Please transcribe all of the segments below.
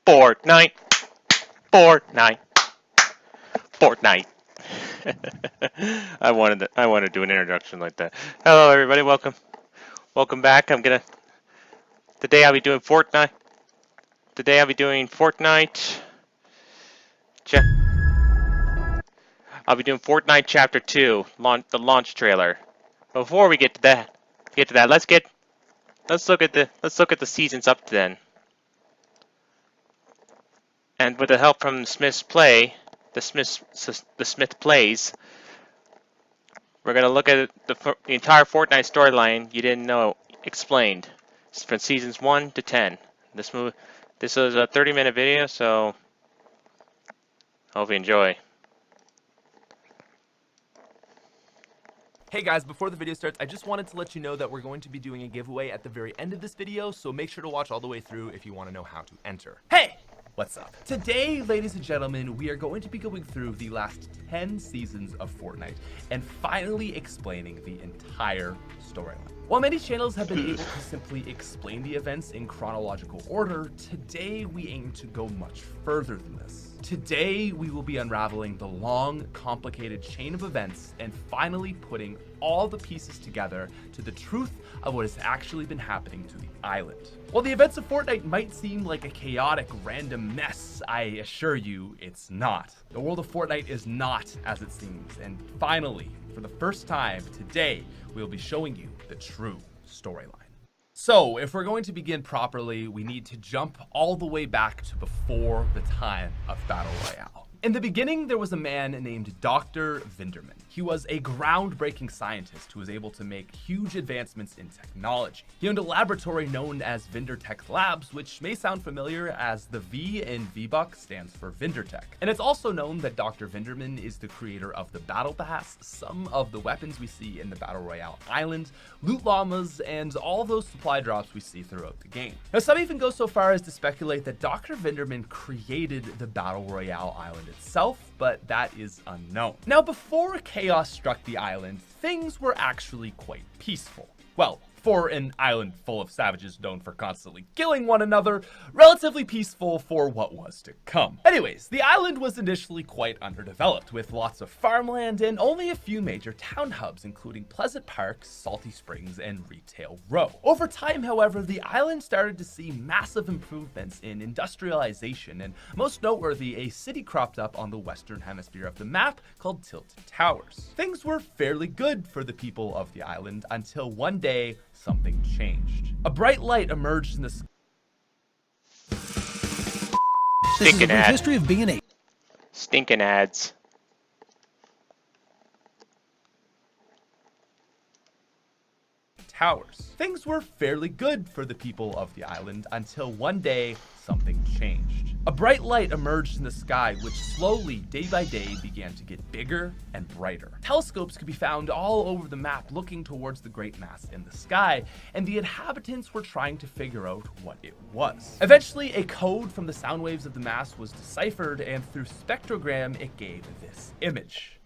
Fortnite, Fortnite, Fortnite. I wanted to do an introduction like that. Hello, everybody. Welcome back. Today I'll be doing Fortnite. I'll be doing Fortnite Chapter 2, the launch trailer. Before we get to that, let's look at the seasons up to then. And with the help from the Smith Plays, we're gonna look at the entire Fortnite storyline you didn't know explained. It's from seasons 1 to 10. This is a 30-minute video, so hope you enjoy. Hey guys, before the video starts, I just wanted to let you know that we're going to be doing a giveaway at the very end of this video, so make sure to watch all the way through if you want to know how to enter. Hey! What's up? Today, ladies and gentlemen, we are going to be going through the last 10 seasons of Fortnite and finally explaining the entire storyline. While many channels have been able to simply explain the events in chronological order, today we aim to go much further than this. Today, we will be unraveling the long, complicated chain of events and finally putting all the pieces together to the truth of what has actually been happening to the island. While the events of Fortnite might seem like a chaotic, random mess, I assure you it's not. The world of Fortnite is not as it seems, and finally, for the first time today, we'll be showing you the true storyline. So, if we're going to begin properly, we need to jump all the way back to before the time of Battle Royale. In the beginning, there was a man named Dr. Vinderman. He was a groundbreaking scientist who was able to make huge advancements in technology. He owned a laboratory known as VinderTech Labs, which may sound familiar as the V in VBuck stands for VinderTech. And it's also known that Dr. Vinderman is the creator of the Battle Pass, some of the weapons we see in the Battle Royale island, loot llamas, and all those supply drops we see throughout the game. Now, some even go so far as to speculate that Dr. Vinderman created the Battle Royale island itself, but that is unknown. Now, before chaos struck the island, things were actually quite peaceful. Well, for an island full of savages known for constantly killing one another, relatively peaceful for what was to come. Anyways, the island was initially quite underdeveloped, with lots of farmland and only a few major town hubs, including Pleasant Park, Salty Springs, and Retail Row. Over time, however, the island started to see massive improvements in industrialization, and most noteworthy, a city cropped up on the western hemisphere of the map called Tilted Towers. Things were fairly good for the people of the island until one day, something changed. A bright light emerged in the sky. This is a brief history of being a Stinking ads. Towers. Things were fairly good for the people of the island until one day, something changed. A bright light emerged in the sky, which slowly, day by day, began to get bigger and brighter. Telescopes could be found all over the map looking towards the great mass in the sky, and the inhabitants were trying to figure out what it was. Eventually, a code from the sound waves of the mass was deciphered, and through spectrogram, it gave this image.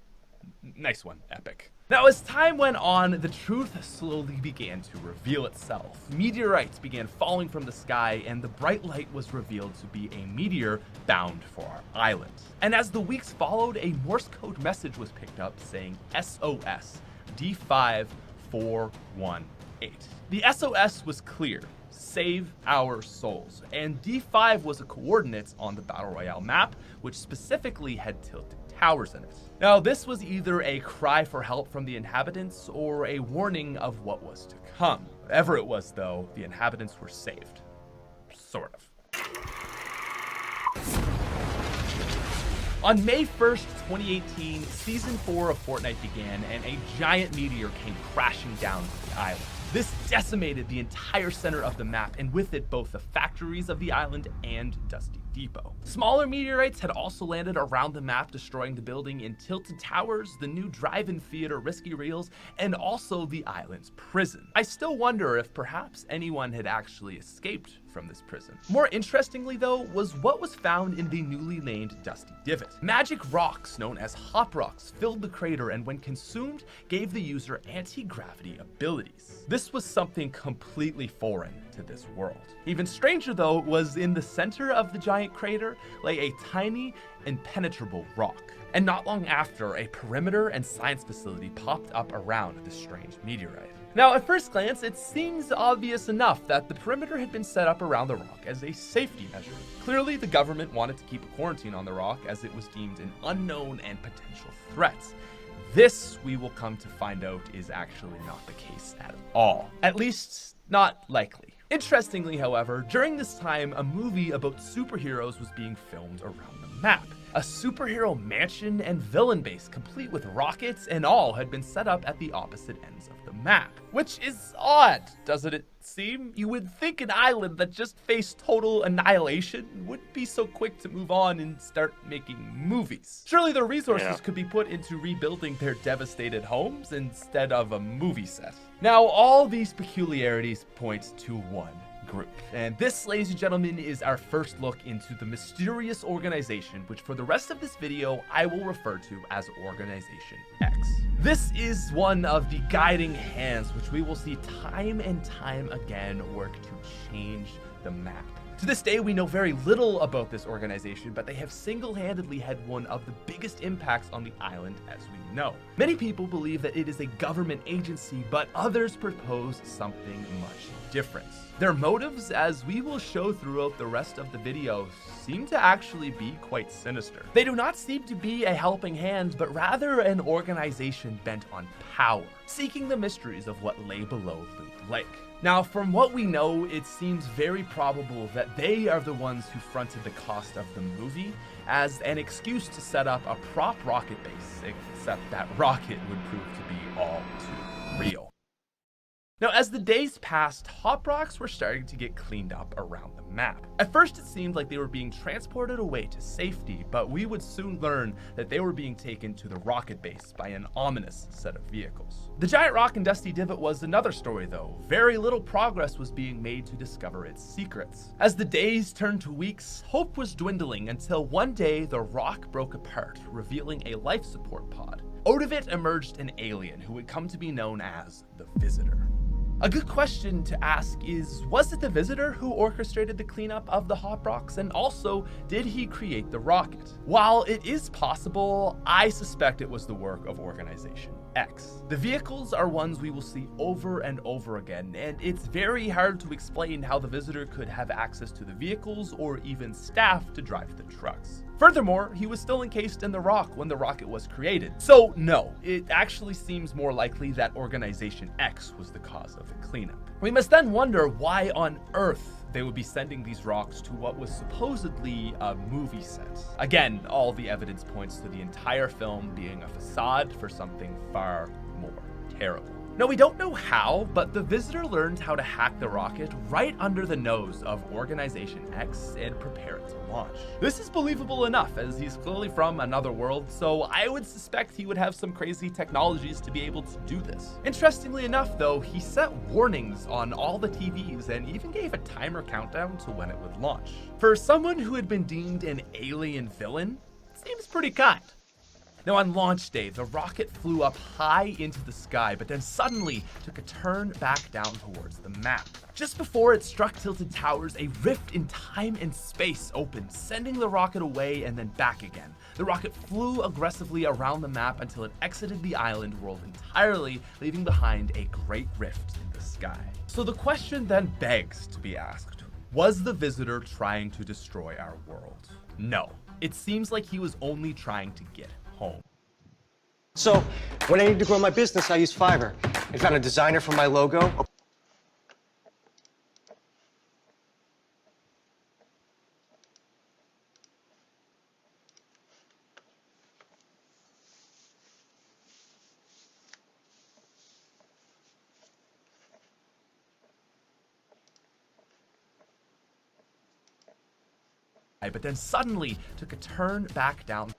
Nice one, Epic. Now, as time went on, the truth slowly began to reveal itself. Meteorites began falling from the sky, and the bright light was revealed to be a meteor bound for our island. And as the weeks followed, a Morse code message was picked up saying SOS D5418. The SOS was clear: save our souls. And D5 was a coordinate on the Battle Royale map, which specifically had Tilted Towers in it. Now, this was either a cry for help from the inhabitants or a warning of what was to come. Whatever it was, though, the inhabitants were saved. Sort of. On May 1st, 2018, Season 4 of Fortnite began, and a giant meteor came crashing down to the island. This decimated the entire center of the map, and with it both the factories of the island and Dusty Depot. Smaller meteorites had also landed around the map, destroying the building in Tilted Towers, the new drive-in theater Risky Reels, and also the island's prison. I still wonder if perhaps anyone had actually escaped from this prison. More interestingly, though, was what was found in the newly named Dusty Divot. Magic rocks, known as hop rocks, filled the crater, and when consumed, gave the user anti-gravity abilities. This was something completely foreign to this world. Even stranger, though, was in the center of the giant giant crater lay a tiny, impenetrable rock. And not long after, a perimeter and science facility popped up around this strange meteorite. Now, at first glance, it seems obvious enough that the perimeter had been set up around the rock as a safety measure. Clearly, the government wanted to keep a quarantine on the rock as it was deemed an unknown and potential threat. This, we will come to find out, is actually not the case at all. At least, not likely. Interestingly, however, during this time, a movie about superheroes was being filmed around the map. A superhero mansion and villain base complete with rockets and all had been set up at the opposite ends of the map. Which is odd, doesn't it seem? You would think an island that just faced total annihilation wouldn't be so quick to move on and start making movies. Surely the resources could be put into rebuilding their devastated homes instead of a movie set. Now, all these peculiarities point to one group. And this, ladies and gentlemen, is our first look into the mysterious organization, which for the rest of this video, I will refer to as Organization X. This is one of the guiding hands which we will see time and time again work to change the map. To this day, we know very little about this organization, but they have single-handedly had one of the biggest impacts on the island as we know. Many people believe that it is a government agency, but others propose something much different. Their motives, as we will show throughout the rest of the video, seem to actually be quite sinister. They do not seem to be a helping hand, but rather an organization bent on power, seeking the mysteries of what lay below Loot Lake. Now, from what we know, it seems very probable that they are the ones who fronted the cost of the movie as an excuse to set up a prop rocket base, except that rocket would prove to be all too real. Now, as the days passed, hot rocks were starting to get cleaned up around the map. At first, it seemed like they were being transported away to safety, but we would soon learn that they were being taken to the rocket base by an ominous set of vehicles. The giant rock in Dusty Divot was another story, though. Very little progress was being made to discover its secrets. As the days turned to weeks, hope was dwindling until one day the rock broke apart, revealing a life support pod. Out of it emerged an alien who would come to be known as the Visitor. A good question to ask is, was it the Visitor who orchestrated the cleanup of the hot rocks, and also, did he create the rocket? While it is possible, I suspect it was the work of Organization X. The vehicles are ones we will see over and over again, and it's very hard to explain how the Visitor could have access to the vehicles or even staff to drive the trucks. Furthermore, he was still encased in the rock when the rocket was created. So no, it actually seems more likely that Organization X was the cause of the cleanup. We must then wonder why on earth they would be sending these rocks to what was supposedly a movie set. Again, all the evidence points to the entire film being a facade for something far more terrible. Now, we don't know how, but the Visitor learned how to hack the rocket right under the nose of Organization X and prepare it to launch. This is believable enough, as he's clearly from another world, so I would suspect he would have some crazy technologies to be able to do this. Interestingly enough, though, he set warnings on all the TVs and even gave a timer countdown to when it would launch. For someone who had been deemed an alien villain, it seems pretty kind. Now, on launch day, the rocket flew up high into the sky, but then suddenly took a turn back down towards the map. Just before it struck tilted towers, a rift in time and space opened, sending the rocket away and then back again. The rocket flew aggressively around the map until it exited the island world entirely, leaving behind a great rift in the sky. So the question then begs to be asked, was the Visitor trying to destroy our world? No. It seems like he was only trying to get home. So, when I need to grow my business, I use Fiverr. I found a designer for my logo. But then suddenly took a turn back down.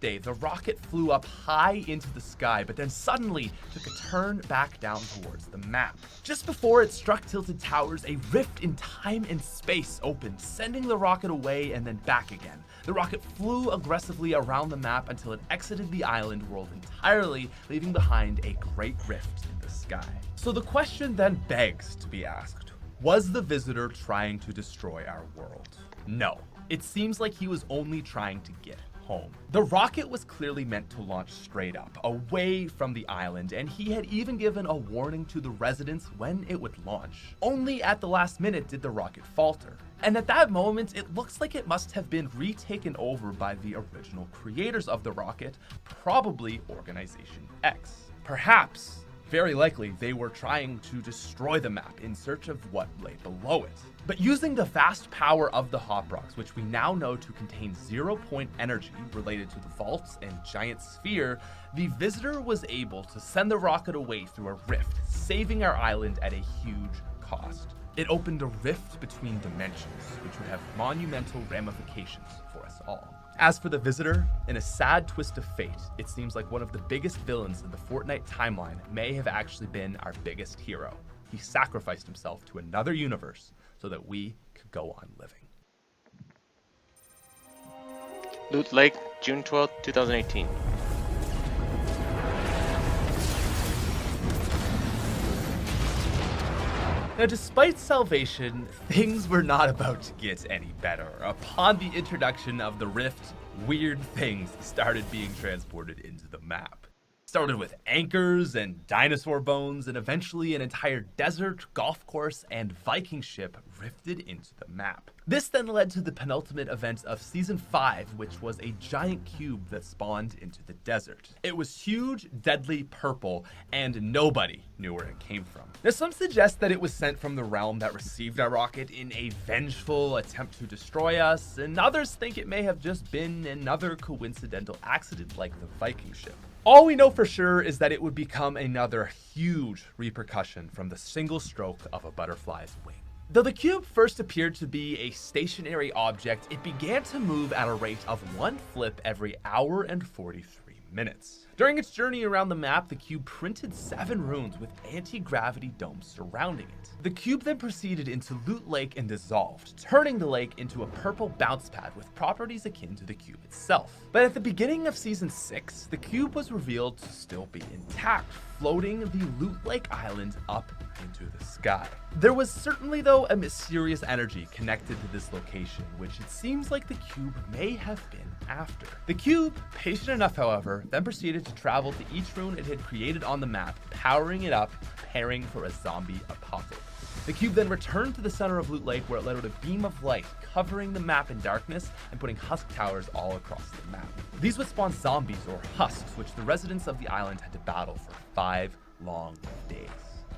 The rocket flew up high into the sky, but then suddenly took a turn back down towards the map. Just before it struck tilted towers, a rift in time and space opened, sending the rocket away and then back again. The rocket flew aggressively around the map until it exited the island world entirely, leaving behind a great rift in the sky. So the question then begs to be asked, Was the visitor trying to destroy our world? No. It seems like he was only trying to get home. The rocket was clearly meant to launch straight up, away from the island, and he had even given a warning to the residents when it would launch. Only at the last minute did the rocket falter. And at that moment, it looks like it must have been retaken over by the original creators of the rocket, probably Organization X. Perhaps, very likely, they were trying to destroy the map in search of what lay below it. But using the vast power of the Hop Rocks, which we now know to contain 0-point energy related to the vaults and giant sphere, the visitor was able to send the rocket away through a rift, saving our island at a huge cost. It opened a rift between dimensions, which would have monumental ramifications for us all. As for the visitor, in a sad twist of fate, it seems like one of the biggest villains in the Fortnite timeline may have actually been our biggest hero. He sacrificed himself to another universe so that we could go on living. Loot Lake, June 12th, 2018. Now, despite salvation, things were not about to get any better. Upon the introduction of the rift, weird things started being transported into the map. Started with anchors and dinosaur bones, and eventually an entire desert, golf course, and Viking ship rifted into the map. This then led to the penultimate event of Season 5, which was a giant cube that spawned into the desert. It was huge, deadly purple, and nobody knew where it came from. Now, some suggest that it was sent from the realm that received our rocket in a vengeful attempt to destroy us, and others think it may have just been another coincidental accident like the Viking ship. All we know for sure is that it would become another huge repercussion from the single stroke of a butterfly's wing. Though the cube first appeared to be a stationary object, it began to move at a rate of 1 flip every hour and 43 minutes. During its journey around the map, the cube printed 7 runes with anti-gravity domes surrounding it. The cube then proceeded into Loot Lake and dissolved, turning the lake into a purple bounce pad with properties akin to the cube itself. But at the beginning of Season 6, the cube was revealed to still be intact, floating the Loot Lake Island up into the sky. There was certainly, though, a mysterious energy connected to this location, which it seems like the cube may have been after. The cube, patient enough, however, then proceeded to travel to each rune it had created on the map, powering it up, preparing for a zombie apocalypse. The cube then returned to the center of Loot Lake, where it let out a beam of light, covering the map in darkness and putting husk towers all across the map. These would spawn zombies, or husks, which the residents of the island had to battle for 5 long days.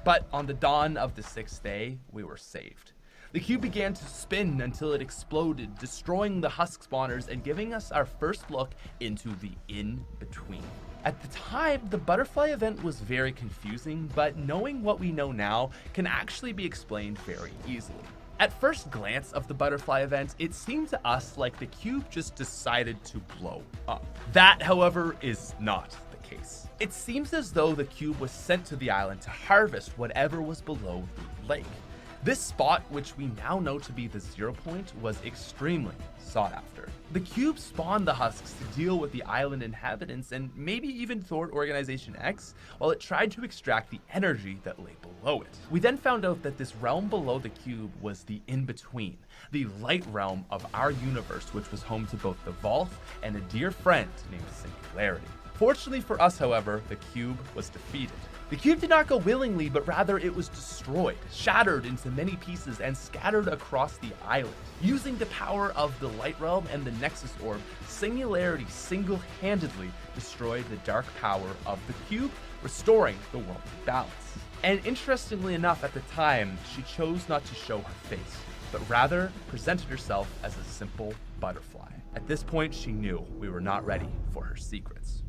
But on the dawn of the 6th day, we were saved. The cube began to spin until it exploded, destroying the husk spawners and giving us our first look into the in-between. At the time, the butterfly event was very confusing, but knowing what we know now can actually be explained very easily. At first glance of the butterfly event, it seemed to us like the cube just decided to blow up. That, however, is not the case. It seems as though the cube was sent to the island to harvest whatever was below the lake. This spot, which we now know to be the 0 point, was extremely sought after. The cube spawned the husks to deal with the island inhabitants and maybe even thwart Organization X while it tried to extract the energy that lay below it. We then found out that this realm below the cube was the in-between, the light realm of our universe, which was home to both the Vault and a dear friend named Singularity. Fortunately for us, however, the cube was defeated. The cube did not go willingly, but rather it was destroyed, shattered into many pieces, and scattered across the island. Using the power of the Light Realm and the Nexus Orb, Singularity single-handedly destroyed the dark power of the cube, restoring the world to balance. And interestingly enough, at the time, she chose not to show her face, but rather presented herself as a simple butterfly. At this point, she knew we were not ready for her secrets.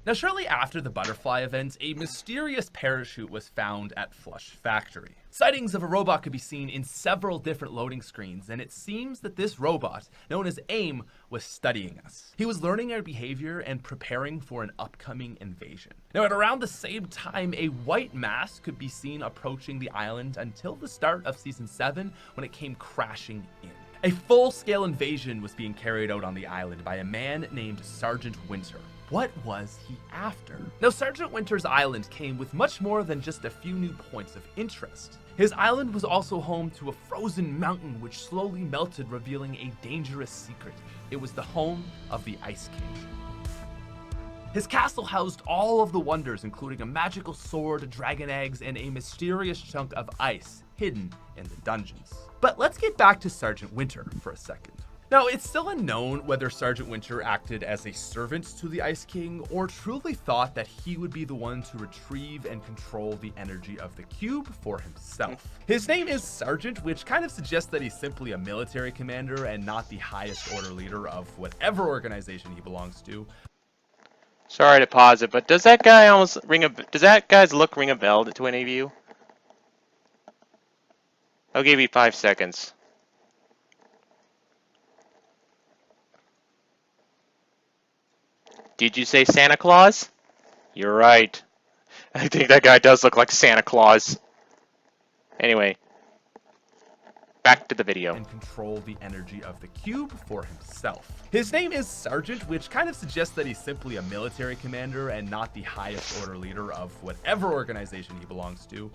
Now, shortly after the butterfly event, a mysterious parachute was found at Flush Factory. Sightings of a robot could be seen in several different loading screens, and it seems that this robot, known as AIM, was studying us. He was learning our behavior and preparing for an upcoming invasion. Now, at around the same time, a white mass could be seen approaching the island until the start of Season 7, when it came crashing in. A full-scale invasion was being carried out on the island by a man named Sergeant Winter. what was he after? Now, Sergeant Winter's island came with much more than just a few new points of interest. His island was also home to a frozen mountain which slowly melted, revealing a dangerous secret. It was the home of the Ice King. His castle housed all of the wonders, including a magical sword, dragon eggs, and a mysterious chunk of ice hidden in the dungeons. But let's get back to Sergeant Winter for a second. Now, it's still unknown whether Sergeant Winter acted as a servant to the Ice King or truly thought that he would be the one to retrieve and control the energy of the cube for himself. His name is Sergeant, which kind of suggests that he's simply a military commander and not the highest order leader of whatever organization he belongs to. Sorry to pause it, but does that guy almost does that guy's look ring a bell to any of you? I'll give you 5 seconds. Did you say Santa Claus? You're right. I think that guy does look like Santa Claus. Anyway, back to the video. And control the energy of the cube for himself. His name is Sergeant, which kind of suggests that he's simply a military commander and not the highest order leader of whatever organization he belongs to.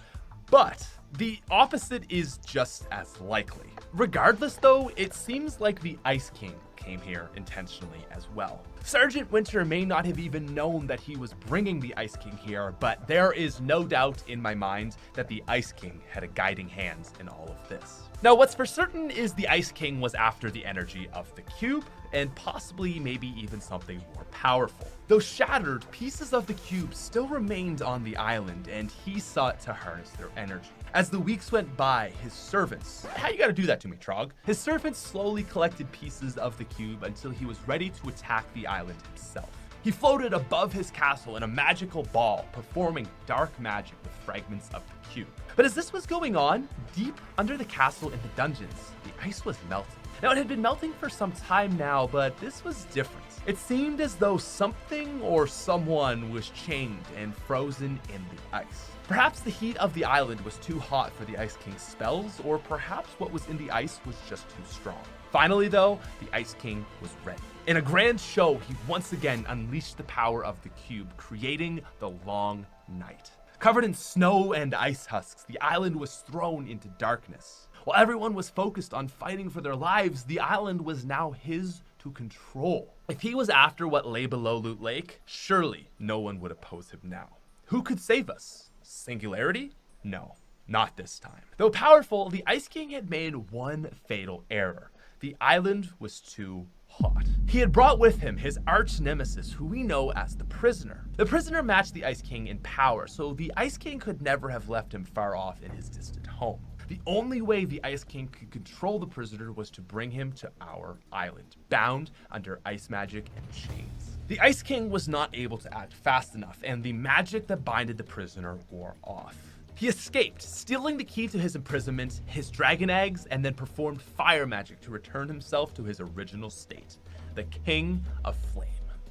But the opposite is just as likely. Regardless though, it seems like the Ice King came here intentionally as well. Sergeant Winter may not have even known that he was bringing the Ice King here, but there is no doubt in my mind that the Ice King had a guiding hand in all of this. Now, what's for certain is the Ice King was after the energy of the cube, and possibly maybe even something more powerful. Though shattered, pieces of the cube still remained on the island, and he sought to harness their energy. As the weeks went by, his servants, how you gotta do that to me, Trog? His servants slowly collected pieces of the cube until he was ready to attack the island himself. He floated above his castle in a magical ball, performing dark magic with fragments of the cube. But as this was going on, deep under the castle in the dungeons, the ice was melting. Now, it had been melting for some time now, but this was different. It seemed as though something or someone was chained and frozen in the ice. Perhaps the heat of the island was too hot for the Ice King's spells, or perhaps what was in the ice was just too strong. Finally, though, the Ice King was ready. In a grand show, he once again unleashed the power of the cube, creating the Long Night. Covered in snow and ice husks, the island was thrown into darkness. While everyone was focused on fighting for their lives, the island was now his to control. If he was after what lay below Loot Lake, surely no one would oppose him now. Who could save us? Singularity? No, not this time. Though powerful, the Ice King had made one fatal error. The island was too hot. He had brought with him his arch nemesis, who we know as the Prisoner. The Prisoner matched the Ice King in power, so the Ice King could never have left him far off in his distant home. The only way the Ice King could control the Prisoner was to bring him to our island, bound under ice magic and chains. The Ice King was not able to act fast enough, and the magic that binded the Prisoner wore off. He escaped, stealing the key to his imprisonment, his dragon eggs, and then performed fire magic to return himself to his original state, the King of Flame.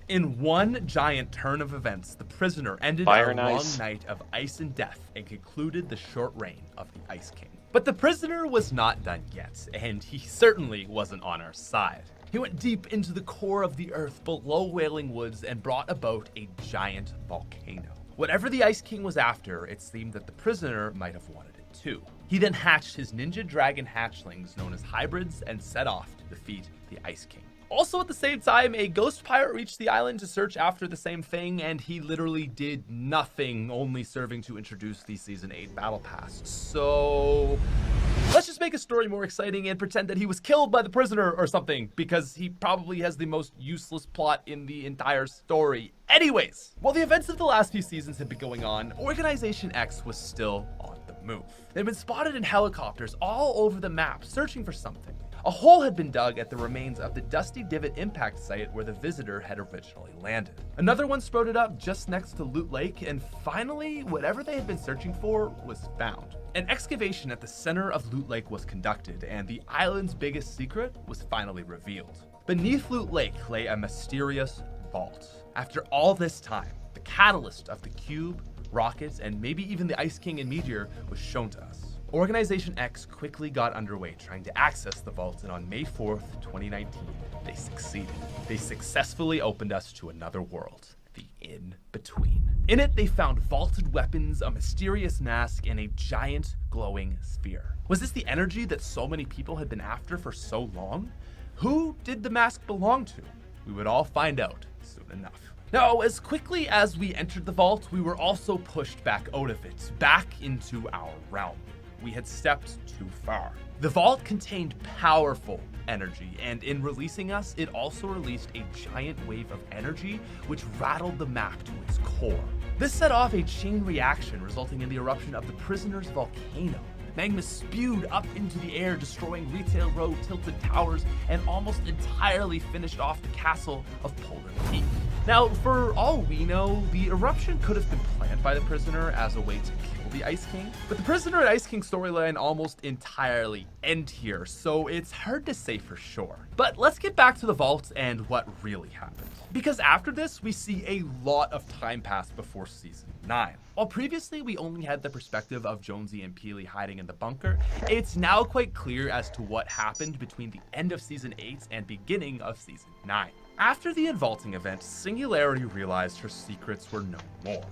In one giant turn of events, the Prisoner ended a long night of ice and death and concluded the short reign of the Ice King. But the Prisoner was not done yet, and he certainly wasn't on our side. He went deep into the core of the earth below Wailing Woods and brought about a giant volcano. Whatever the Ice King was after, it seemed that the Prisoner might have wanted it too. He then hatched his ninja dragon hatchlings known as hybrids and set off to defeat the Ice King. Also at the same time, a ghost pirate reached the island to search after the same thing, and he literally did nothing, only serving to introduce the Season 8 Battle Pass. So let's just make a story more exciting and pretend that he was killed by the Prisoner or something, because he probably has the most useless plot in the entire story. Anyways, while the events of the last few seasons had been going on, Organization X was still on the move. They'd been spotted in helicopters all over the map, searching for something. A hole had been dug at the remains of the Dusty Divot impact site where the visitor had originally landed. Another one sprouted up just next to Loot Lake, and finally, whatever they had been searching for was found. An excavation at the center of Loot Lake was conducted, and the island's biggest secret was finally revealed. Beneath Loot Lake lay a mysterious vault. After all this time, the catalyst of the cube, rockets, and maybe even the Ice King and Meteor was shown to us. Organization X quickly got underway trying to access the vault, and on May 4th, 2019, they succeeded. They successfully opened us to another world, the in-between. In it, they found vaulted weapons, a mysterious mask, and a giant glowing sphere. Was this the energy that so many people had been after for so long? Who did the mask belong to? We would all find out soon enough. Now, as quickly as we entered the vault, we were also pushed back out of it, back into our realm. We had stepped too far. The vault contained powerful energy, and in releasing us, it also released a giant wave of energy which rattled the map to its core. This set off a chain reaction, resulting in the eruption of the prisoner's volcano. Magma spewed up into the air, destroying Retail Row, Tilted Towers, and almost entirely finished off the castle of Polar Peak. Now, for all we know, the eruption could have been planned by the prisoner as a way to kill the Ice King, but the prisoner and Ice King storyline almost entirely end here, so it's hard to say for sure. But let's get back to the vault and what really happened. Because after this, we see a lot of time pass before Season 9. While previously we only had the perspective of Jonesy and Peely hiding in the bunker, it's now quite clear as to what happened between the end of Season 8 and beginning of Season 9. After the Invaulting event, Singularity realized her secrets were no more.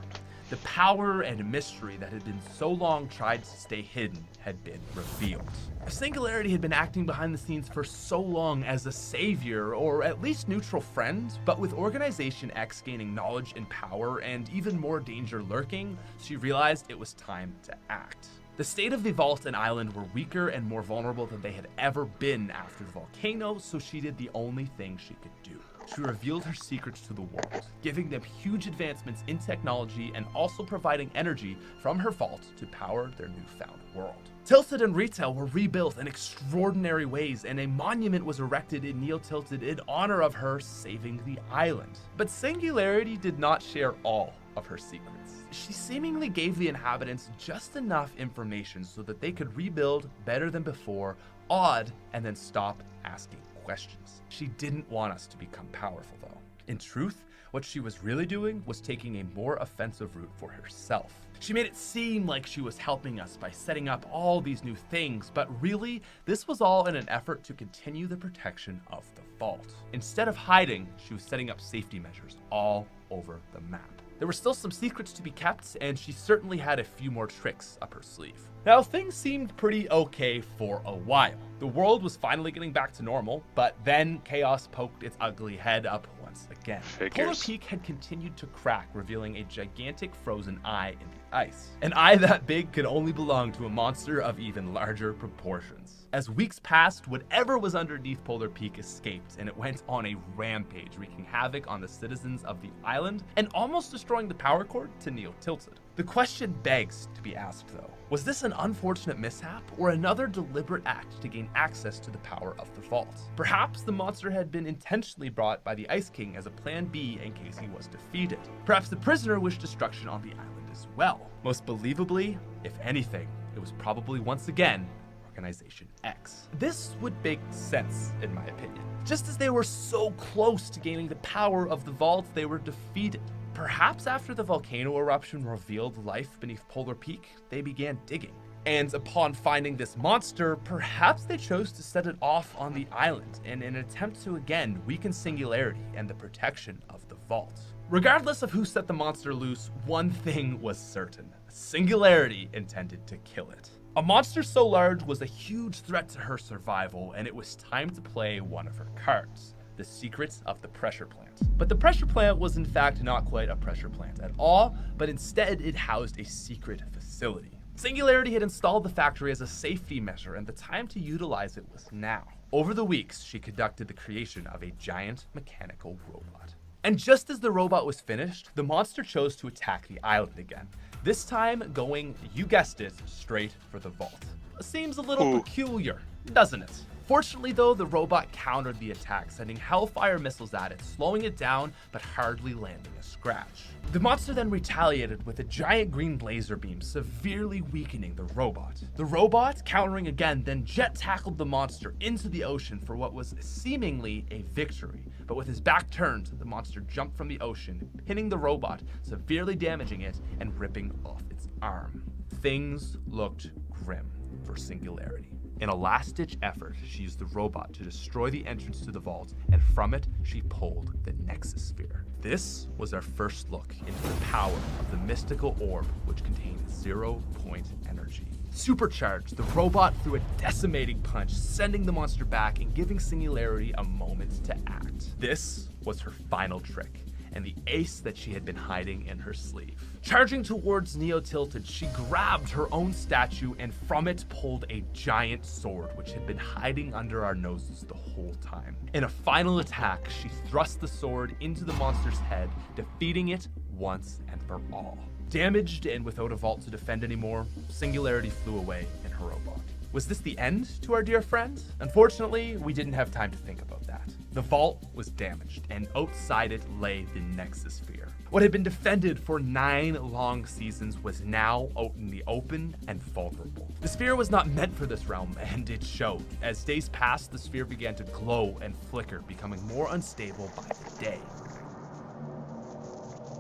The power and mystery that had been so long tried to stay hidden had been revealed. Singularity had been acting behind the scenes for so long as a savior, or at least neutral friend, but with Organization X gaining knowledge and power and even more danger lurking, she realized it was time to act. The state of the vault and island were weaker and more vulnerable than they had ever been after the volcano, so she did the only thing she could do. She revealed her secrets to the world, giving them huge advancements in technology and also providing energy from her vault to power their newfound world. Tilted and Retail were rebuilt in extraordinary ways, and a monument was erected in Neo Tilted in honor of her saving the island. But Singularity did not share all of her secrets. She seemingly gave the inhabitants just enough information so that they could rebuild better than before, awed, and then stop asking questions. She didn't want us to become powerful, though. In truth, what she was really doing was taking a more offensive route for herself. She made it seem like she was helping us by setting up all these new things, but really, this was all in an effort to continue the protection of the vault. Instead of hiding, she was setting up safety measures all over the map. There were still some secrets to be kept, and she certainly had a few more tricks up her sleeve. Now, things seemed pretty okay for a while. The world was finally getting back to normal, but then chaos poked its ugly head up once again. Polar Peak had continued to crack, revealing a gigantic frozen eye in the ice. An eye that big could only belong to a monster of even larger proportions. As weeks passed, whatever was underneath Polar Peak escaped, and it went on a rampage, wreaking havoc on the citizens of the island and almost destroying the power cord to Neo Tilted. The question begs to be asked, though. Was this an unfortunate mishap or another deliberate act to gain access to the power of the vault? Perhaps the monster had been intentionally brought by the Ice King as a plan B in case he was defeated. Perhaps the prisoner wished destruction on the island as well. Most believably, if anything, it was probably once again Organization X. This would make sense, in my opinion. Just as they were so close to gaining the power of the vault, they were defeated. Perhaps after the volcano eruption revealed life beneath Polar Peak, they began digging. And upon finding this monster, perhaps they chose to set it off on the island in an attempt to again weaken Singularity and the protection of the vault. Regardless of who set the monster loose, one thing was certain. Singularity intended to kill it. A monster so large was a huge threat to her survival, and it was time to play one of her cards. The secrets of the pressure plant. But the pressure plant was in fact not quite a pressure plant at all, but instead it housed a secret facility. Singularity had installed the factory as a safety measure, and the time to utilize it was now. Over the weeks, she conducted the creation of a giant mechanical robot. And just as the robot was finished, the monster chose to attack the island again. This time going, you guessed it, straight for the vault. Seems a little peculiar, doesn't it? Fortunately though, the robot countered the attack, sending hellfire missiles at it, slowing it down, but hardly landing a scratch. The monster then retaliated with a giant green laser beam, severely weakening the robot. The robot, countering again, then jet tackled the monster into the ocean for what was seemingly a victory. But with his back turned, the monster jumped from the ocean, pinning the robot, severely damaging it and ripping off its arm. Things looked grim. for Singularity. In a last-ditch effort, she used the robot to destroy the entrance to the vault, and from it, she pulled the Nexus Sphere. This was our first look into the power of the mystical orb, which contained 0-point energy. Supercharged, the robot threw a decimating punch, sending the monster back and giving Singularity a moment to act. This was her final trick, and the ace that she had been hiding in her sleeve. Charging towards Neo-Tilted, she grabbed her own statue and from it pulled a giant sword, which had been hiding under our noses the whole time. In a final attack, she thrust the sword into the monster's head, defeating it once and for all. Damaged and without a vault to defend anymore, Singularity flew away in her robot. Was this the end to our dear friend? Unfortunately, we didn't have time to think about that. The vault was damaged, and outside it lay the Nexus Sphere. What had been defended for 9 long seasons was now out in the open and vulnerable. The sphere was not meant for this realm, and it showed. As days passed, the sphere began to glow and flicker, becoming more unstable by the day.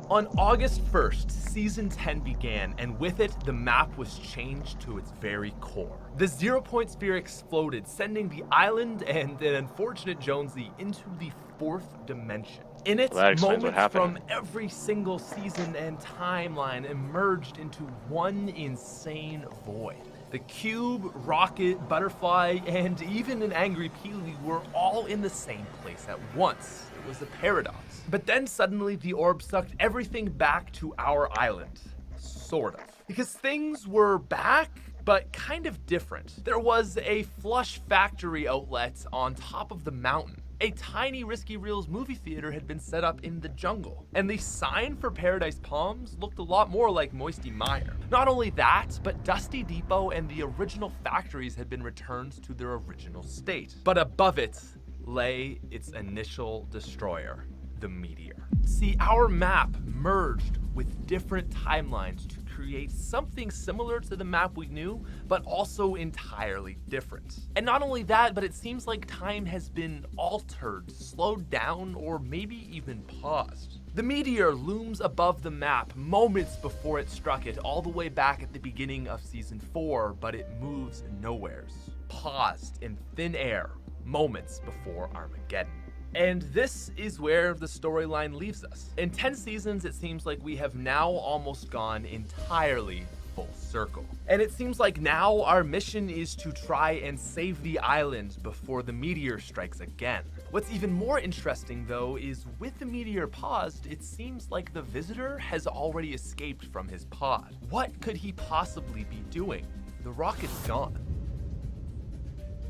On August 1st, Season 10 began, and with it, the map was changed to its very core. The 0-point sphere exploded, sending the island and an unfortunate Jonesy into the 4th dimension. In it, moments from every single season and timeline emerged into one insane void. The cube, rocket, butterfly, and even an angry Peely were all in the same place at once. It was a paradox. But then suddenly the orb sucked everything back to our island. Sort of. Because things were back, but kind of different. There was a Flush factory outlet on top of the mountain. A tiny Risky Reels movie theater had been set up in the jungle, and the sign for Paradise Palms looked a lot more like Moisty Mire. Not only that, but Dusty Depot and the original factories had been returned to their original state. But above it lay its initial destroyer, the meteor. See, our map merged with different timelines to create something similar to the map we knew, but also entirely different. And not only that, but it seems like time has been altered, slowed down, or maybe even paused. The meteor looms above the map moments before it struck it, all the way back at the beginning of Season 4, but it moves nowheres, paused in thin air, moments before Armageddon. And this is where the storyline leaves us. In 10 seasons, it seems like we have now almost gone entirely full circle. And it seems like now our mission is to try and save the island before the meteor strikes again. What's even more interesting though is with the meteor paused, it seems like the visitor has already escaped from his pod. What could he possibly be doing? The rocket's gone.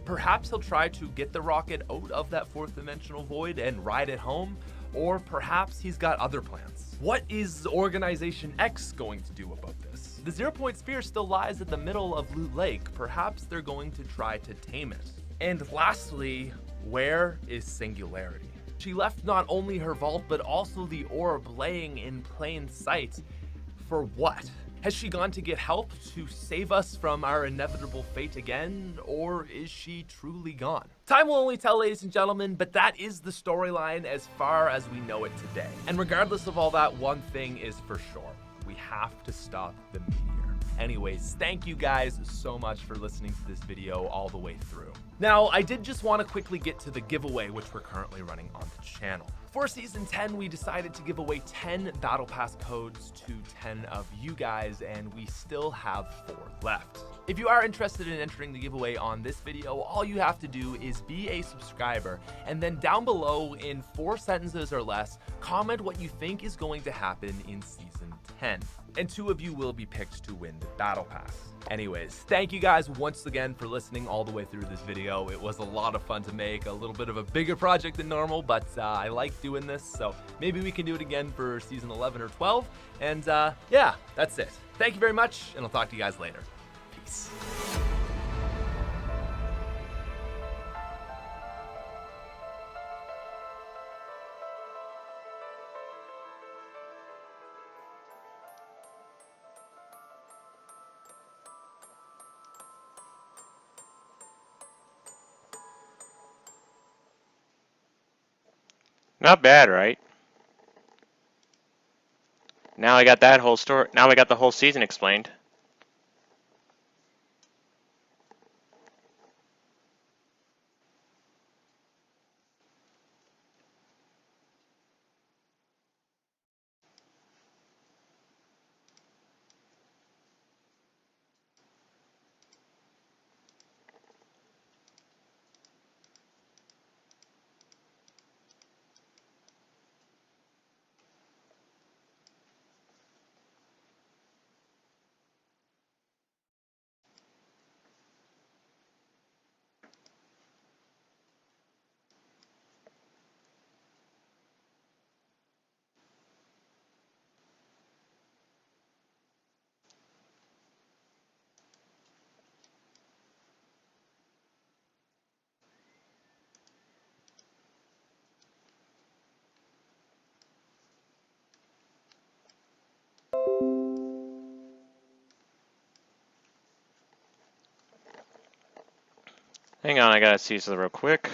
Perhaps he'll try to get the rocket out of that 4th dimensional void and ride it home, or perhaps he's got other plans. What is Organization X going to do about this? The 0-point sphere still lies at the middle of Loot Lake. Perhaps they're going to try to tame it. And lastly, where is Singularity? She left not only her vault, but also the orb laying in plain sight. For what? Has she gone to get help to save us from our inevitable fate again, or is she truly gone? Time will only tell, ladies and gentlemen, but that is the storyline as far as we know it today. And regardless of all that, one thing is for sure. We have to stop the meteor. Anyways, thank you guys so much for listening to this video all the way through. Now, I did just want to quickly get to the giveaway, which we're currently running on the channel. For Season 10, we decided to give away 10 Battle Pass codes to 10 of you guys, and we still have 4 left. If you are interested in entering the giveaway on this video, all you have to do is be a subscriber, and then down below in 4 sentences or less, comment what you think is going to happen in Season 10. And 2 of you will be picked to win the Battle Pass. Anyways, thank you guys once again for listening all the way through this video. It was a lot of fun to make, a little bit of a bigger project than normal, but I like doing this, so maybe we can do it again for Season 11 or 12. And yeah, that's it. Thank you very much, and I'll talk to you guys later. Peace. Not bad, right? Now I got that whole story. Now we got the whole season explained. Hang on, I gotta see this real quick.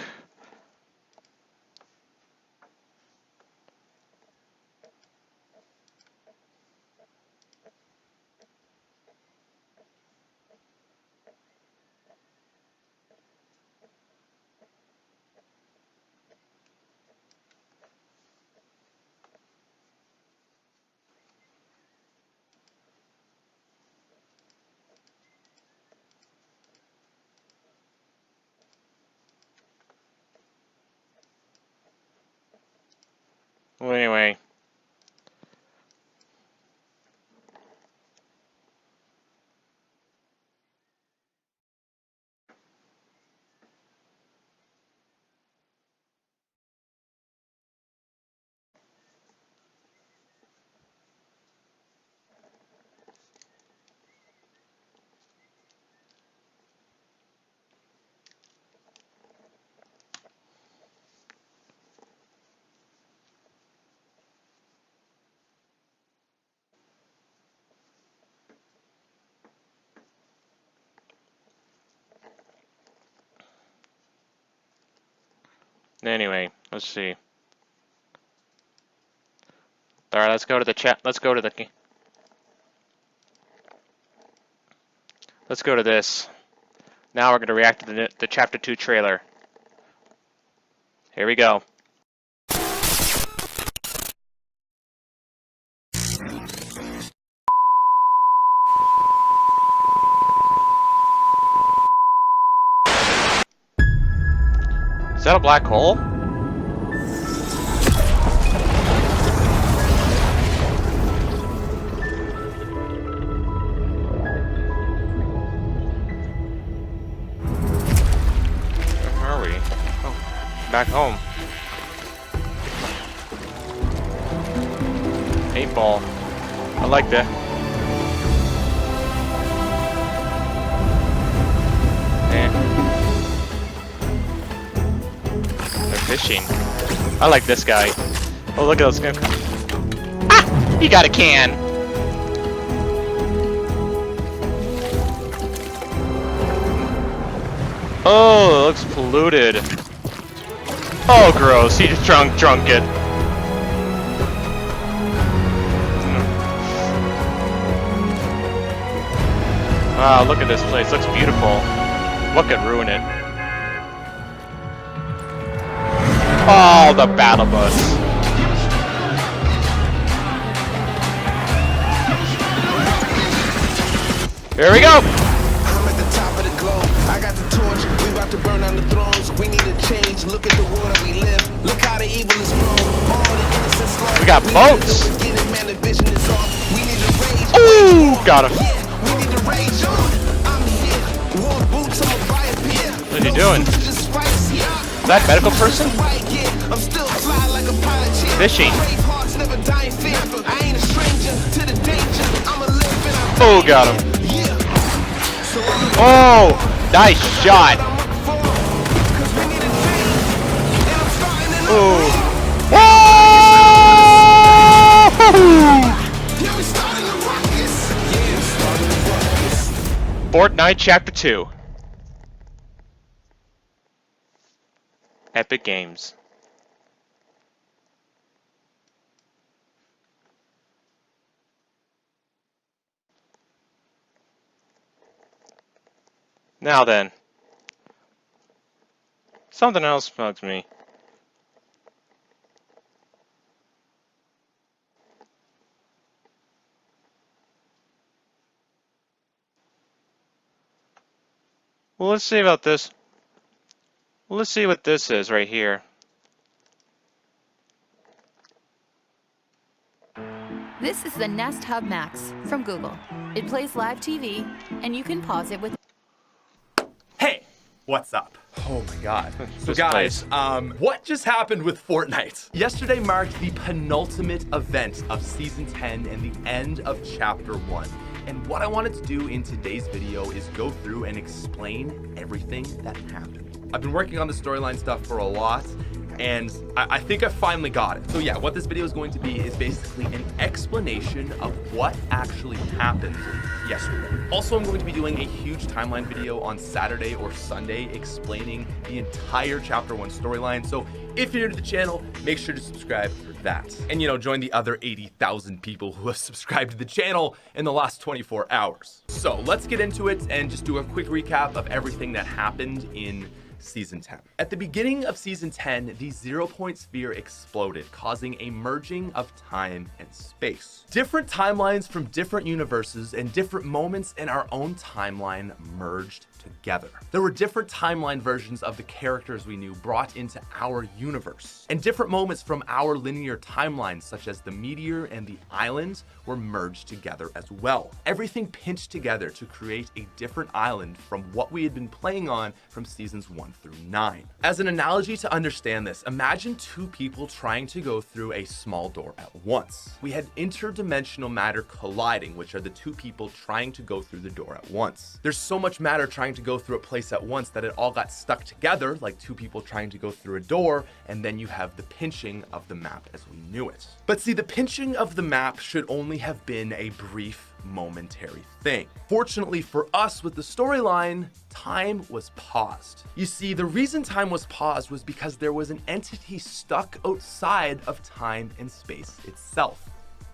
Well, anyway. Anyway, let's see. All right, let's go to the chat. Let's go to this. Now we're gonna react to the Chapter 2 trailer. Here we go. Is that a black hole? Where are we? Oh, back home. Paintball. I like that. Fishing. I like this guy. Oh, look at those. Ah! He got a can! Oh, it looks polluted. Oh, gross. He just drunk it. Wow, look at this place. Looks beautiful. What could ruin it? Oh, the battle bus. Here we go. I'm at the top of the globe. I got the torch. We about to burn down the thrones. We need a change. Look at the world that we live. Look how the evil is grown. All the innocence lost. We got boats. Man, the vision is off. We need to rage. Ooh, got him. Yeah, we need to rage on. I'm here. War boots, I'm a buy a beer. What are you doing? Is that medical person? I'm still fly like a pilot ship. Fishing. Brave hearts never die in fear. I ain't a stranger to the danger. I'm a living. Oh, got him. Yeah. So Oh, nice shot. Oh. Fortnite Chapter 2. Epic Games. Now then. Something else bugs me. Well, let's see about this. Well, let's see what this is right here. This is the Nest Hub Max from Google. It plays live TV, and you can pause it with... Hey, what's up? Oh my god. So This guys, place. what just happened with Fortnite? Yesterday marked the penultimate event of Season 10 and the end of Chapter 1. And what I wanted to do in today's video is go through and explain everything that happened. I've been working on the storyline stuff for a lot, and I think I finally got it. So yeah, what this video is going to be is basically an explanation of what actually happened yesterday. Also, I'm going to be doing a huge timeline video on Saturday or Sunday explaining the entire Chapter 1 storyline. So if you're new to the channel, make sure to subscribe for that. And join the other 80,000 people who have subscribed to the channel in the last 24 hours. So let's get into it and just do a quick recap of everything that happened in Season 10. At the beginning of Season 10, the 0-point sphere exploded, causing a merging of time and space. Different timelines from different universes and different moments in our own timeline merged together. There were different timeline versions of the characters we knew brought into our universe, and different moments from our linear timelines, such as the meteor and the island, were merged together as well. Everything pinched together to create a different island from what we had been playing on from seasons 1 through 9. As an analogy to understand this, imagine two people trying to go through a small door at once. We had interdimensional matter colliding, which are the two people trying to go through the door at once. There's so much matter trying to go through a place at once that it all got stuck together, like two people trying to go through a door, and then you have the pinching of the map as we knew it. But see, the pinching of the map should only have been a brief, momentary thing. Fortunately for us with the storyline, time was paused. You see, the reason time was paused was because there was an entity stuck outside of time and space itself,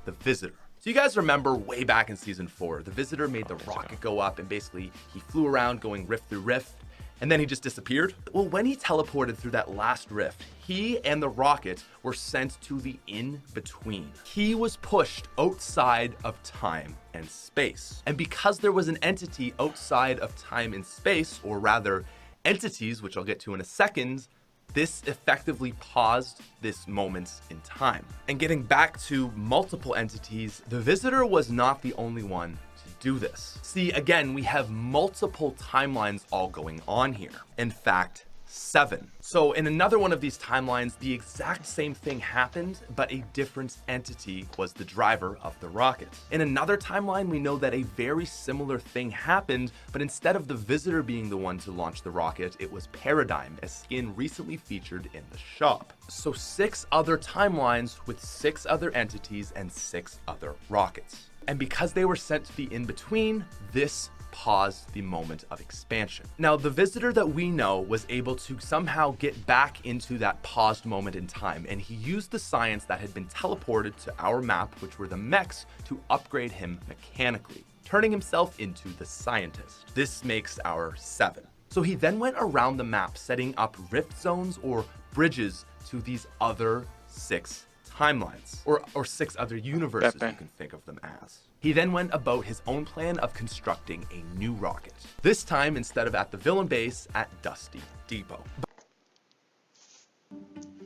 the Visitor. So you guys remember way back in season 4, the Visitor made the rocket go up and basically he flew around going rift through rift, and then he just disappeared? Well, when he teleported through that last rift, he and the rocket were sent to the in-between. He was pushed outside of time and space. And because there was an entity outside of time and space, or rather entities, which I'll get to in a second, this effectively paused this moment in time. And getting back to multiple entities, the Visitor was not the only one to do this. See, again, we have multiple timelines all going on here. In fact, 7. So in another one of these timelines, the exact same thing happened, but a different entity was the driver of the rocket. In another timeline, we know that a very similar thing happened, but instead of the Visitor being the one to launch the rocket, it was Paradigm, a skin recently featured in the shop. So 6 other timelines with 6 other entities and 6 other rockets. And because they were sent to the in-between, this paused the moment of expansion. Now, the Visitor that we know was able to somehow get back into that paused moment in time, and he used the science that had been teleported to our map, which were the mechs, to upgrade him mechanically, turning himself into the scientist. This makes our 7. So he then went around the map, setting up rift zones or bridges to these other 6 timelines, or 6 other universes you can think of them as. He then went about his own plan of constructing a new rocket. This time, instead of at the villain base, at Dusty Depot.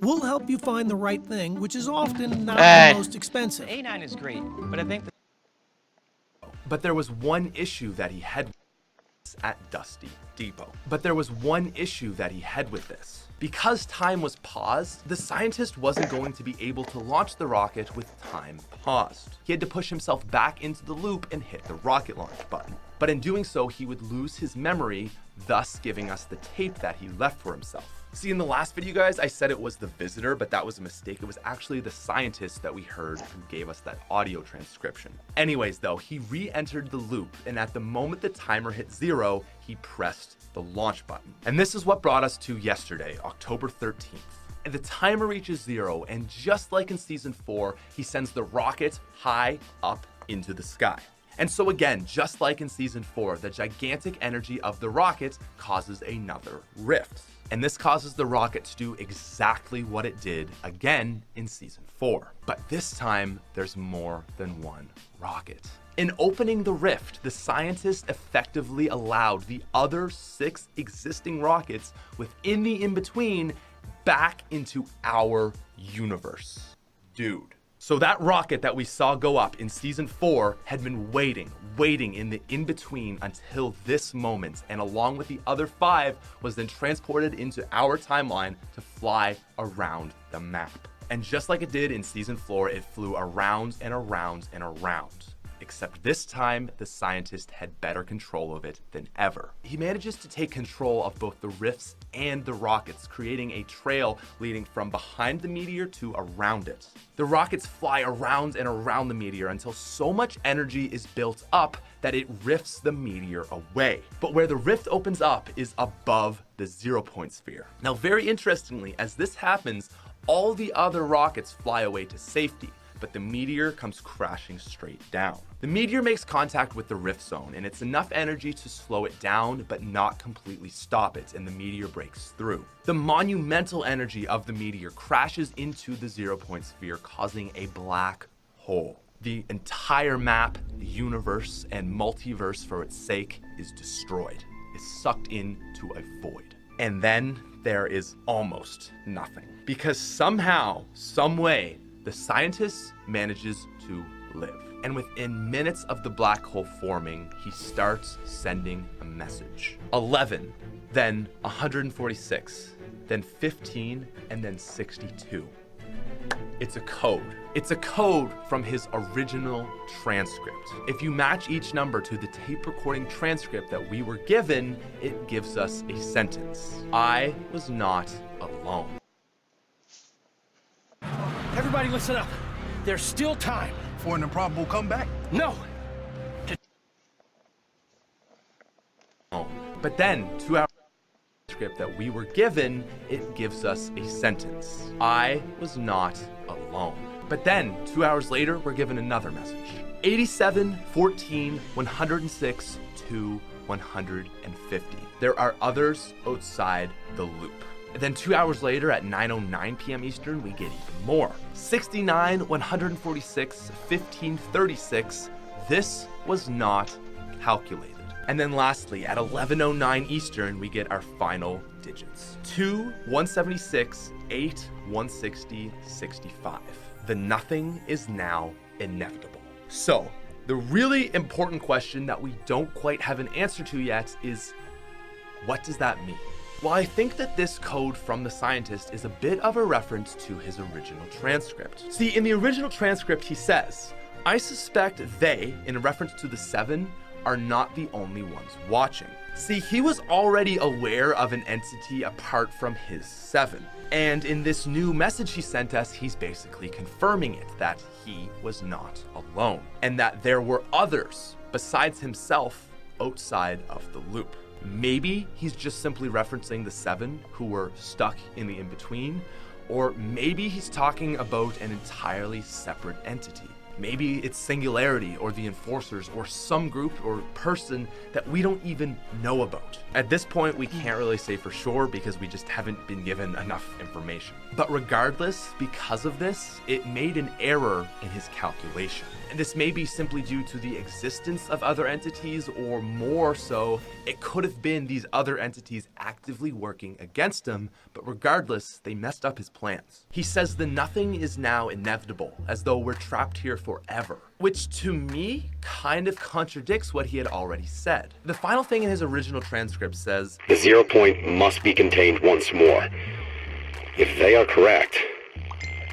We'll help you find the right thing, which is often not the most expensive. A9 is great, but I think But there was one issue that he had at Dusty Depot. But there was one issue that he had with this. Because time was paused, the scientist wasn't going to be able to launch the rocket with time paused. He had to push himself back into the loop and hit the rocket launch button. But in doing so, he would lose his memory, thus giving us the tape that he left for himself. See, in the last video, guys, I said it was the Visitor, but that was a mistake. It was actually the scientist that we heard who gave us that audio transcription. Anyways, though, he re-entered the loop, and at the moment the timer hit 0, he pressed the launch button. And this is what brought us to yesterday, October 13th. And the timer reaches 0, and just like in season 4, he sends the rocket high up into the sky. And so again, just like in season 4, the gigantic energy of the rocket causes another rift. And this causes the rocket to do exactly what it did again in season 4. But this time, there's more than one rocket. In opening the rift, the scientist effectively allowed the other 6 existing rockets within the in-between back into our universe. Dude. So that rocket that we saw go up in season 4 had been waiting in the in-between until this moment, and along with the other 5 was then transported into our timeline to fly around the map. And just like it did in season 4, it flew around and around and around. Except this time, the scientist had better control of it than ever. He manages to take control of both the rifts and the rockets, creating a trail leading from behind the meteor to around it. The rockets fly around and around the meteor until so much energy is built up that it rifts the meteor away. But where the rift opens up is above the 0-point sphere. Now, very interestingly, as this happens, all the other rockets fly away to safety, but the meteor comes crashing straight down. The meteor makes contact with the rift zone, and it's enough energy to slow it down, but not completely stop it, and the meteor breaks through. The monumental energy of the meteor crashes into the 0-point sphere, causing a black hole. The entire map, the universe, and multiverse for its sake is destroyed, is sucked into a void. And then there is almost nothing. Because somehow, some way, the scientist manages to live. And within minutes of the black hole forming, he starts sending a message. 11, then 146, then 15, and then 62. It's a code. It's a code from his original transcript. If you match each number to the tape recording transcript that we were given, it gives us a sentence. I was not alone. Everybody listen up. There's still time. For an improbable comeback? No. But then, 2 hours script that we were given, it gives us a sentence. I was not alone. But then, 2 hours later, we're given another message. 87, 14, 106 to 150. There are others outside the loop. And then 2 hours later at 9:09 p.m. Eastern, we get even more. 69, 146, 1536. This was not calculated. And then lastly, at 11:09 Eastern, we get our final digits. 2, 176, 8, 160, 65. The nothing is now inevitable. So, the really important question that we don't quite have an answer to yet is, what does that mean? Well, I think that this code from the scientist is a bit of a reference to his original transcript. See, in the original transcript, he says, I suspect they, in reference to the 7, are not the only ones watching. See, he was already aware of an entity apart from his 7. And in this new message he sent us, he's basically confirming it, that he was not alone. And that there were others besides himself outside of the loop. Maybe he's just simply referencing the 7 who were stuck in the in-between, or maybe he's talking about an entirely separate entity. Maybe it's Singularity or the Enforcers or some group or person that we don't even know about. At this point, we can't really say for sure because we just haven't been given enough information. But regardless, because of this, it made an error in his calculation. And this may be simply due to the existence of other entities, or more so, it could have been these other entities actively working against him, but regardless, they messed up his plans. He says the nothing is now inevitable, as though we're trapped here forever, which to me kind of contradicts what he had already said. The final thing in his original transcript says, the 0 point must be contained once more. If they are correct,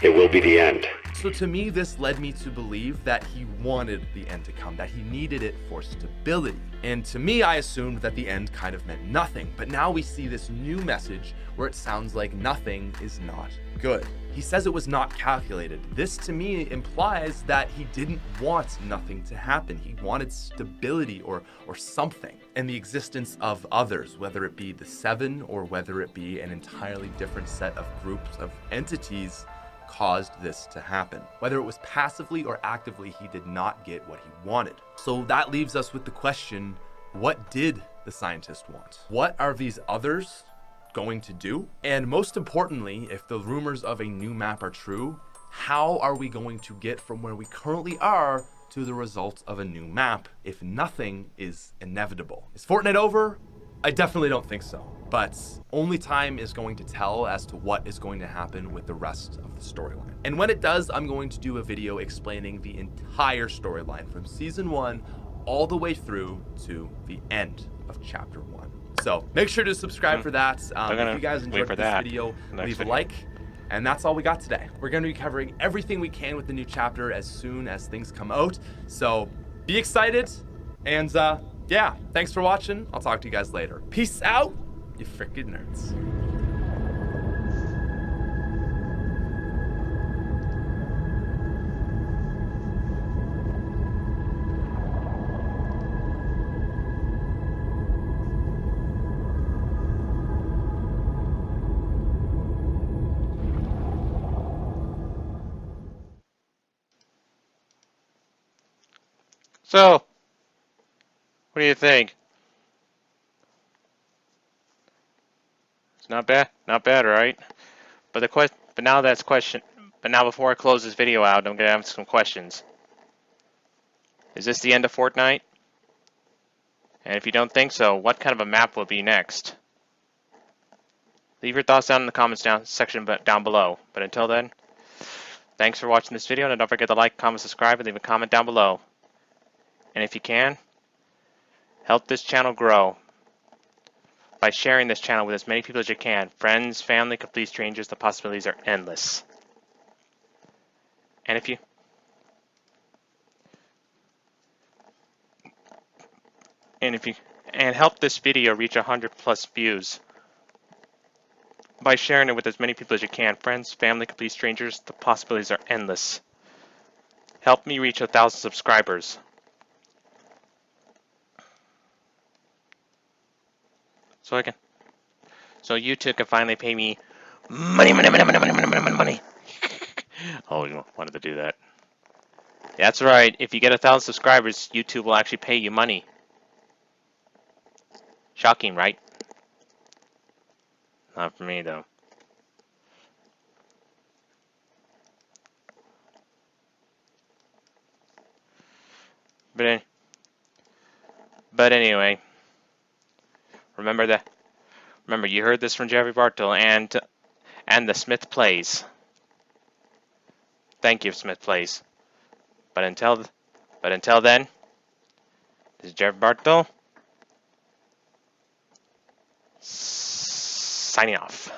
it will be the end. So to me, this led me to believe that he wanted the end to come, that he needed it for stability. And to me, I assumed that the end kind of meant nothing. But now we see this new message where it sounds like nothing is not good. He says it was not calculated. This to me implies that he didn't want nothing to happen. He wanted stability or something, and the existence of others, whether it be the 7 or whether it be an entirely different set of groups of entities, caused this to happen. Whether it was passively or actively, he did not get what he wanted. So that leaves us with the question, what did the scientist want? What are these others going to do? And most importantly, if the rumors of a new map are true, how are we going to get from where we currently are to the results of a new map if nothing is inevitable? Is Fortnite over? I definitely don't think so, but only time is going to tell as to what is going to happen with the rest of the storyline. And when it does, I'm going to do a video explaining the entire storyline from season 1 all the way through to the end of chapter 1. So make sure to subscribe for that. If you guys enjoyed this video, leave a like. And that's all we got today. We're going to be covering everything we can with the new chapter as soon as things come out. So be excited. And yeah, thanks for watching. I'll talk to you guys later. Peace out, you freaking nerds. So, what do you think? It's not bad, right? But now before I close this video out, I'm gonna have some questions. Is this the end of Fortnite? And if you don't think so, what kind of a map will be next? Leave your thoughts down in the comments section down below. But until then, thanks for watching this video, and don't forget to like, comment, subscribe, and leave a comment down below. And if you can, help this channel grow by sharing this channel with as many people as you can. Friends, family, complete strangers, the possibilities are endless. And help this video reach 100+ views by sharing it with as many people as you can. Friends, family, complete strangers, the possibilities are endless. Help me reach 1,000 subscribers. So YouTube can finally pay me money. Oh, you wanted to do that. That's right. If you get 1,000 subscribers, YouTube will actually pay you money. Shocking, right? Not for me, though. But anyway, remember you heard this from Jerry Bartle and the Smith Plays. Thank you, Smith Plays. But until then, this is Jerry Bartle signing off.